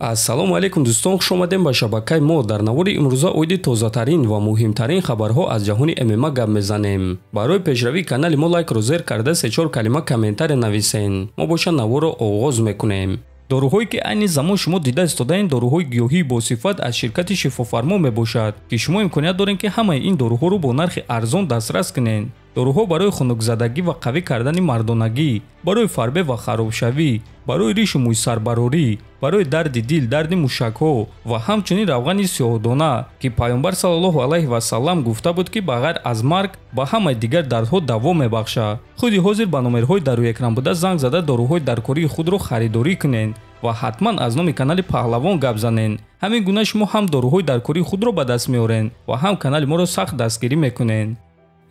Ассалому алейкум дӯстон, хуш омадем ба шабакаи мо. Дар навори имрӯза оиди тозатарин ва муҳимтарин хабарҳо аз ҷаҳони ММА гап мезанем. Барои пешравии канали мо лайкро зер карда 3-4 калима комментаре нависен. Мо боша наворро оғоз мекунем. доруҳое ки айни замон шумо дида истодаин доруҳои гиёҳии босифат аз ширкати шифофармо мебошад, ки шумо имконият доред ки ҳамаи ин доруҳоро бо нархи арзон дастрас кунед. доруҳо барои хунукзадагӣ ва қавӣ кардани мардонагӣ, барои фарбе ва харобшавӣ, барои ришу мӯйсарбарорӣ, барои дарди дил, дарди мушакҳо ва ҳамчунин равғани сиёҳдона, ки пайғамбар саллаллоҳу алайҳи васаллам гуфта буд ки ба ғайр аз марг ба ҳамаи дигар дардҳо даво мебахшад. худи ҳозир ба номерҳои дар рӯи экран буда занг зада доруҳои даркории худро харидорӣ кунед ва ҳатман аз номи канали Паҳлавон гап занед. ҳамин гуна шумо ҳам доруҳои даркории худро ба даст меоред ва ҳам канали моро сахт дастгирӣ мекунед.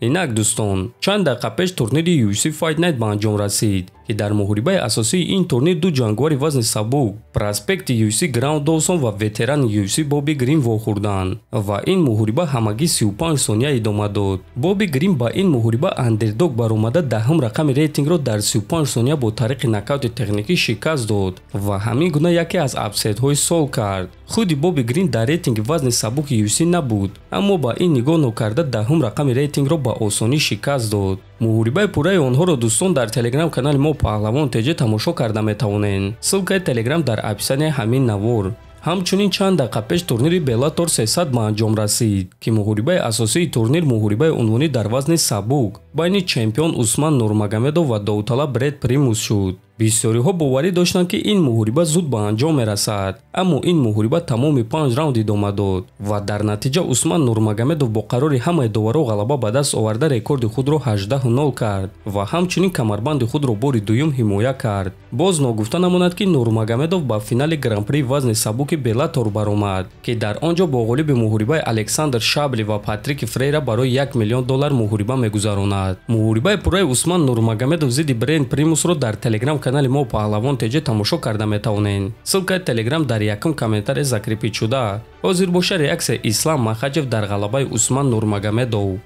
инак дӯстон, чанд дақиқа пеш турнири UFC Fight Night ба анҷом расид, ки дар муҳорибаи асосии ин турнир ду ҷангвори вазни сабук, проспекти UFC Граунд Доусон ва ветерани UFC Боби Грин вохӯрданд ва ин муҳориба ҳамагӣ 35 сония идома дод. Боби Грин ба ин муҳориба андердог баромада даҳум рақами рейтингро дар 35 сония бо тариқи нокаути техникӣ шикаст дод ва ҳамин гуна яке аз апсетҳои сол кард. худи Боби Грин дар рейтинги вазни сабуки UFC набуд, аммо ба ин нигоҳ нокарда даҳум рақами рейтингро ба осонӣ шикаст дод. муҳорибаи пурраи онҳоро дӯстон дар телеграм канали мо Паҳлавон теҷа тамошо карда метавонед. ссилкаи телеграм дар описанияи ҳамин навор. ҳамчунин чанд дақиқа пеш турнири Bellator 300 ба анҷом расид, ки муҳорибаи асосии турнир муҳорибаи унвонӣ дар вазни сабук байни чемпион Усман Нурмагомедов ва Давуталаб Бред Примус шуд. бисёриҳо боварӣ доштанд ки ин муҳориба зуд ба анҷом мерасад, аммо ин муҳориба тамоми 5 раунд идома дод ва дар натиҷа Усман Нурмагомедов бо қарори ҳамаи доваро ғалаба ба даст оварда рекорди худро 18-0 кард ва ҳамчунин камарбанди худро бори дуюм ҳимоя кард. боз ногуфта намонад ки Нурмагомедов ба финали гран-при вазни сабуки Bellator баромад, ки дар он ҷо бо ғолиби муҳорибаи Александр Шабли ва Патрик Фрейра барои $1 миллион муҳориба мегузаронад. муҳорибаи пурраи Усман Нурмагомедов зидди Бред Примусро дар телеграм канали мо Паҳлавон теҷа тамошо карда метавонед. ссилкаи телеграм дар якум комментаре закрепид шуда. ҳозир боша реаксияи Ислам Махачев дар ғалабаи Усман Нурмагомедов.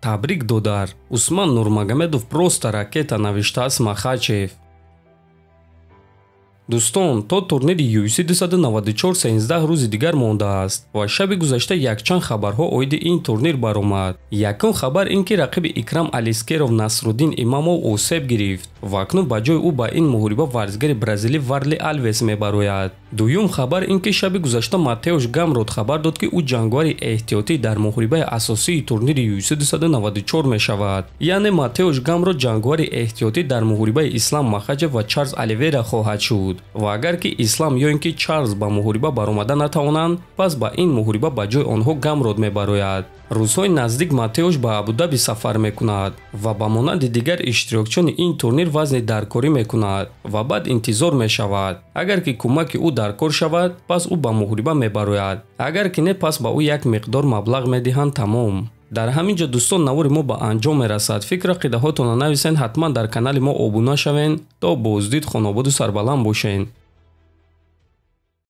табрик додар. Усман Нурмагомедов просто ракета, навиштааст Махачев. дӯстон, то турнири UFC 294 13 рӯзи дигар мондааст ва шаби гузашта якчанд хабарҳо оиди ин турнир баромад. якум хабар ин ки рақиби Икрам Алискеров Насруддин Имомов осеб гирифт ва акнун ба ҷои ӯ ба ин муҳориба варзигари бразилӣ Варли Алвес мебарояд. дуюм хабар ин ки шаби гузашта Матеуш Гамрот хабар дод ки ӯ ҷангвари эҳтиётӣ дар муҳорибаи асосии турнири UFC 294 мешавад. яъне Матеуш Гамрот ҷангвари эҳтиётӣ дар муҳорибаи Ислам Махачев ва Чарлз Оливейра хоҳад шуд. ва агар ки Ислам ё ин ки Чарлз ба муҳориба баромада натавонанд, пас ба ин муҳориба ба ҷои онҳо Гамрот мебарояд. рӯзҳои наздик Матеуш ба Абудаби сафар мекунад ва ба монанди дигар иштирокчони ин турнир вазни даркорӣ мекунад ва баъд интизор мешавад. агар ки кӯмаки ӯ даркор шавад, пас ӯ ба муҳориба мебарояд. агар ки не, пас ба ӯ як миқдор маблағ медиҳанд. тамом. дар ҳамин ҷо дӯстон навори мо ба анҷом мерасад. фикра қидаҳотонро нависен, ҳатман дар канали мо обуна шавен. то боздид, хонободу сарбаланд бошен.